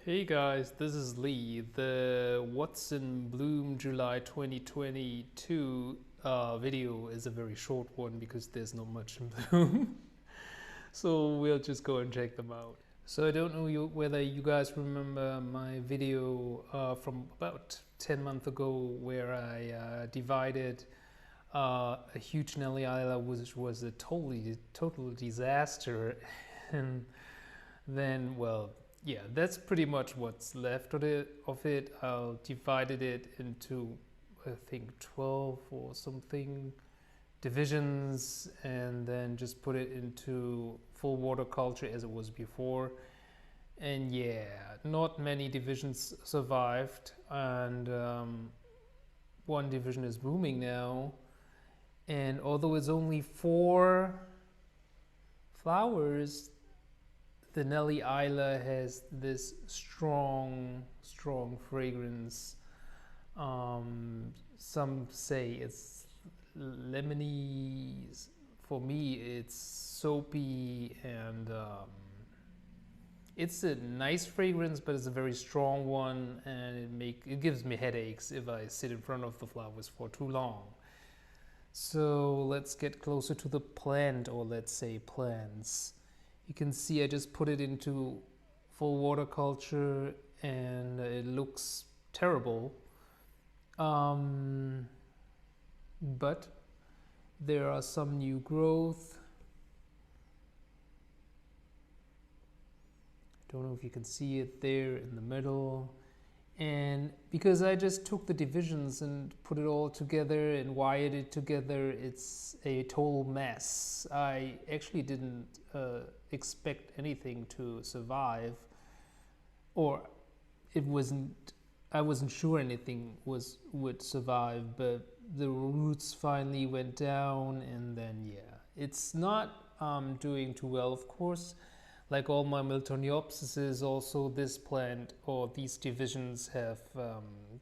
Hey guys, this is Lee. The What's in Bloom July 2022 video is a very short one because there's not much in bloom. So we'll just go and check them out. So I don't know whether you guys remember my video from about 10 months ago where I divided a huge Nelly Island, which was a total disaster. And then, well, yeah, that's pretty much what's left of it. I'll divided it into, I think, 12 or something divisions, and then just put it into full waterculture as it was before. And yeah, not many divisions survived, and one division is blooming now. And although it's only 4 flowers, the Nellie Isler has this strong fragrance. Some say it's lemony. For me, it's soapy, and it's a nice fragrance, but it's a very strong one, and it gives me headaches if I sit in front of the flowers for too long. So let's get closer to the plant, or let's say plants. You can see I just put it into full waterculture and it looks terrible. But there are some new growth. I don't know if you can see it there in the middle. And because I just took the divisions and put it all together and wired it together, it's a total mess. I actually didn't expect anything to survive, or I wasn't sure anything would survive, but the roots finally went down, and then yeah, it's not doing too well, of course. Like all my Miltoniopsises, also this plant or these divisions have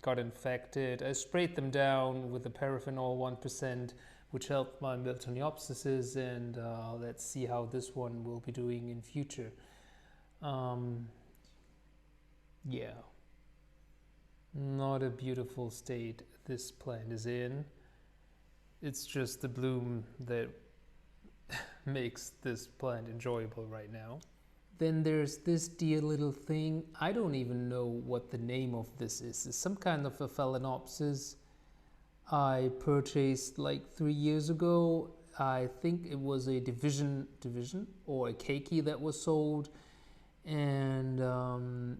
got infected. I sprayed them down with the paraffinol 1%, which helped my Miltoniopsises, and let's see how this one will be doing in future. Yeah, not a beautiful state this plant is in. It's just the bloom that makes this plant enjoyable right now. Then there's this dear little thing. I don't even know what the name of this is. It's some kind of a Phalaenopsis I purchased like 3 years ago. I think it was a division or a keiki that was sold. And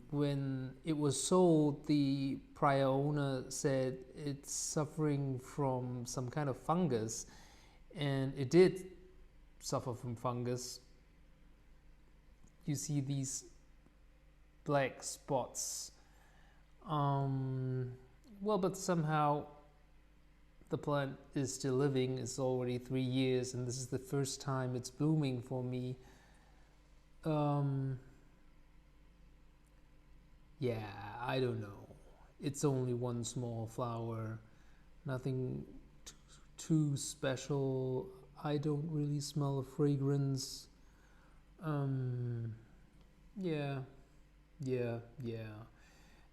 when it was sold, the prior owner said it's suffering from some kind of fungus. And it did suffer from fungus. You see these black spots. Well, but somehow the plant is still living. It's already 3 years, and this is the first time it's blooming for me. Yeah, I don't know. It's only one small flower, nothing too special. I don't really smell a fragrance. Yeah.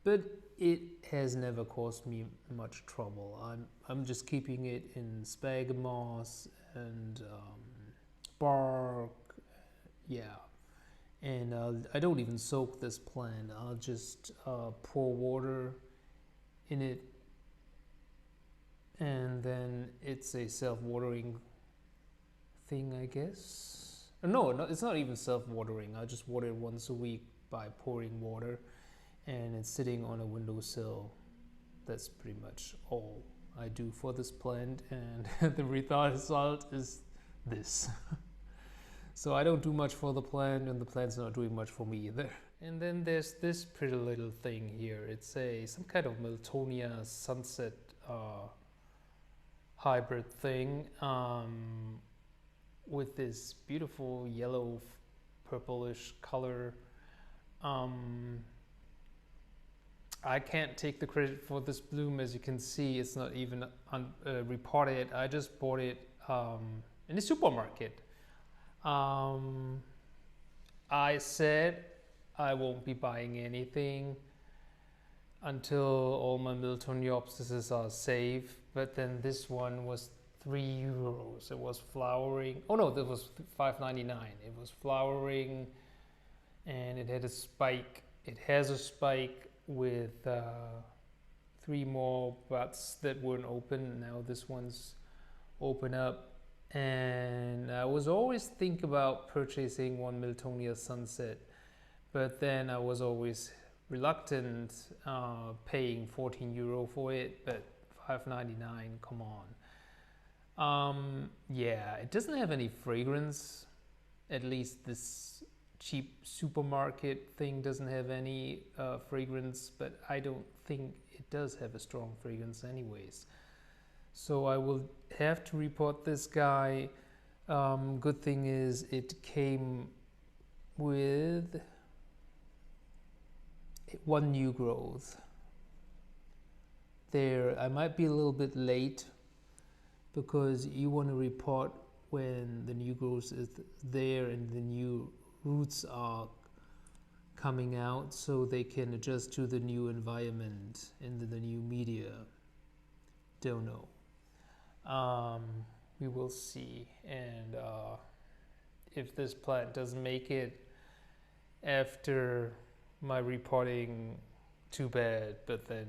But it has never caused me much trouble. I'm just keeping it in sphagnum moss and bark. Yeah. And I don't even soak this plant. I'll just pour water in it, and then it's a self-watering thing, I guess. No, it's not even self-watering. I just water it once a week by pouring water, and it's sitting on a windowsill. That's pretty much all I do for this plant, and the result is this. So I don't do much for the plant, and the plant's not doing much for me either. And then there's this pretty little thing here. It's some kind of Miltonia Sunset hybrid thing, with this beautiful yellow purplish color. I can't take the credit for this bloom. As you can see, it's not even repotted. I just bought it in the supermarket. I said I won't be buying anything until all my Miltoniopsises are safe. But then this one was €3. It was flowering. Oh no, that was $5.99. It was flowering, and it had a spike. It has a spike with 3 more buds that weren't open. Now this one's open up. And I was always think about purchasing one Miltonia Sunset, but then I was always reluctant paying €14 for it, but $5.99, come on. Yeah, it doesn't have any fragrance. At least this cheap supermarket thing doesn't have any fragrance, but I don't think it does have a strong fragrance anyways. So I will have to report this guy. Good thing is it came with 1 new growth. There, I might be a little bit late because you want to report when the new growth is there and the new roots are coming out so they can adjust to the new environment and the new media. Don't know. We will see, and if this plant doesn't make it after my reporting, too bad, but then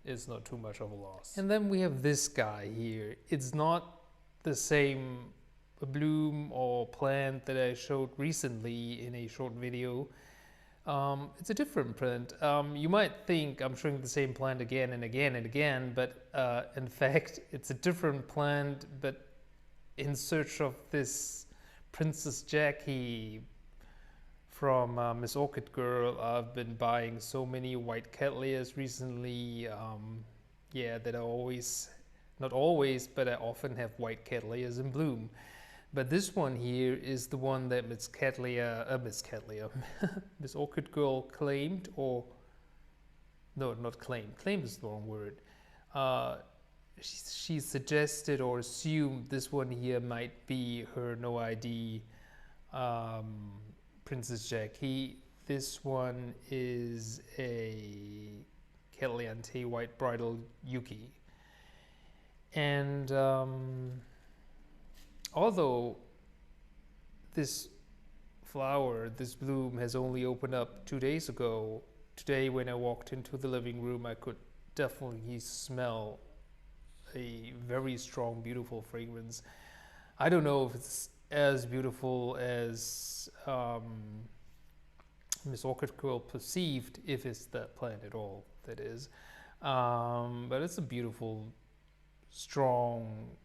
it's not too much of a loss. And then we have this guy here. It's not the same bloom or plant that I showed recently in a short video. It's a different plant. You might think I'm showing the same plant again and again and again, but in fact it's a different plant, but in search of this Princess Jacky from Miss Orchid Girl. I've been buying so many white cattleyas recently, yeah, that I always, not always, but I often have white cattleyas in bloom. But this one here is the one that Miss Orchid Girl claimed, or no, not claimed. Claimed is the wrong word. She suggested or assumed this one here might be her no ID Princess Jacky. This one is a Cattleanthe White bridal Yuki, and although this flower, this bloom, has only opened up 2 days ago, today when I walked into the living room, I could definitely smell a very strong, beautiful fragrance. I don't know if it's as beautiful as Miss Orchid Girl perceived, if it's that plant at all, that is. But it's a beautiful, strong,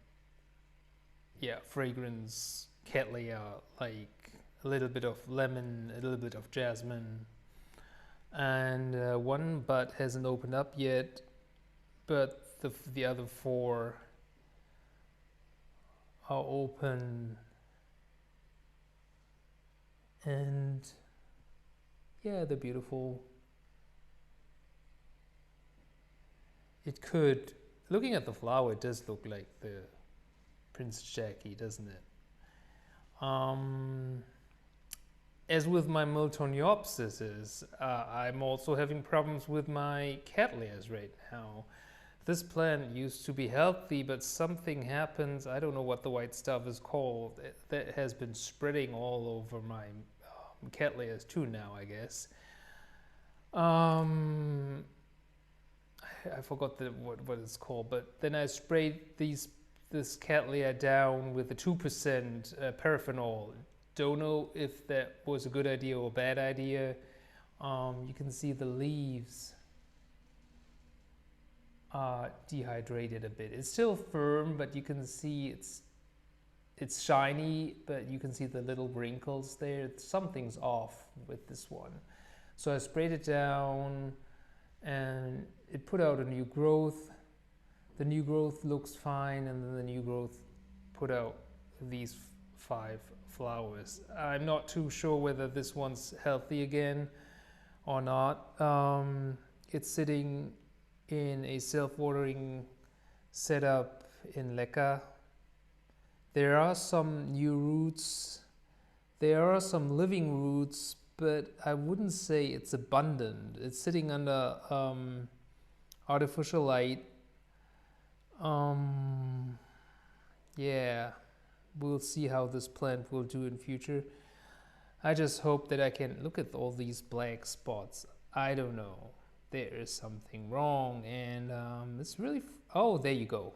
yeah, fragrance cattleya, like a little bit of lemon, a little bit of jasmine, and one bud hasn't opened up yet, but the other 4 are open, and yeah, they're beautiful. It could, looking at the flower, it does look like the Princess Jacky, doesn't it? As with my Miltoniopsises, I'm also having problems with my cattleyas right now. This plant used to be healthy, but something happens, I don't know what the white stuff is called, that has been spreading all over my cattleyas too now, I guess. I forgot what it's called, but then I sprayed this cattleya down with a 2% paraffinol. Don't know if that was a good idea or a bad idea. You can see the leaves are dehydrated a bit. It's still firm, but you can see it's shiny, but you can see the little wrinkles there. Something's off with this one. So I sprayed it down and it put out a new growth. The new growth looks fine, and then the new growth put out these 5 flowers. I'm not too sure whether this one's healthy again or not. It's sitting in a self-watering setup in leca. There are some new roots. There are some living roots, but I wouldn't say it's abundant. It's sitting under artificial light. Yeah, we'll see how this plant will do in future. I just hope that I can look at all these black spots. I don't know. There is something wrong, and it's really. Oh, there you go.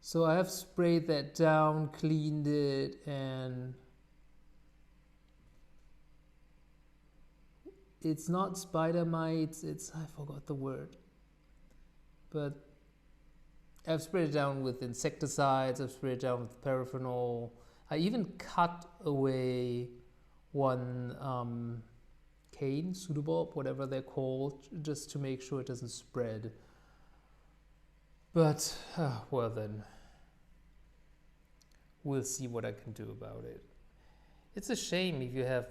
So I have sprayed that down, cleaned it, and it's not spider mites. It's, I forgot the word, but I've sprayed it down with insecticides. I've sprayed it down with paraffinol. I even cut away one cane, pseudobulb, whatever they're called, just to make sure it doesn't spread. But, well then, we'll see what I can do about it. It's a shame if you have,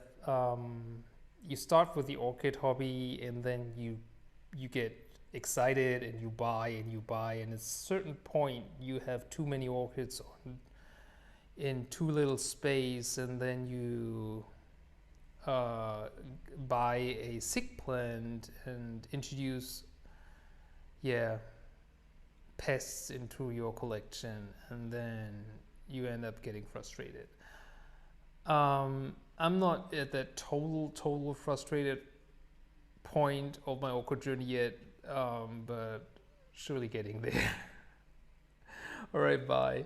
you start with the orchid hobby and then you get excited and you buy, and at a certain point you have too many orchids in too little space, and then you buy a sick plant and introduce pests into your collection, and then you end up getting frustrated. I'm not at that total frustrated point of my orchid journey yet, but surely getting there. All right, bye.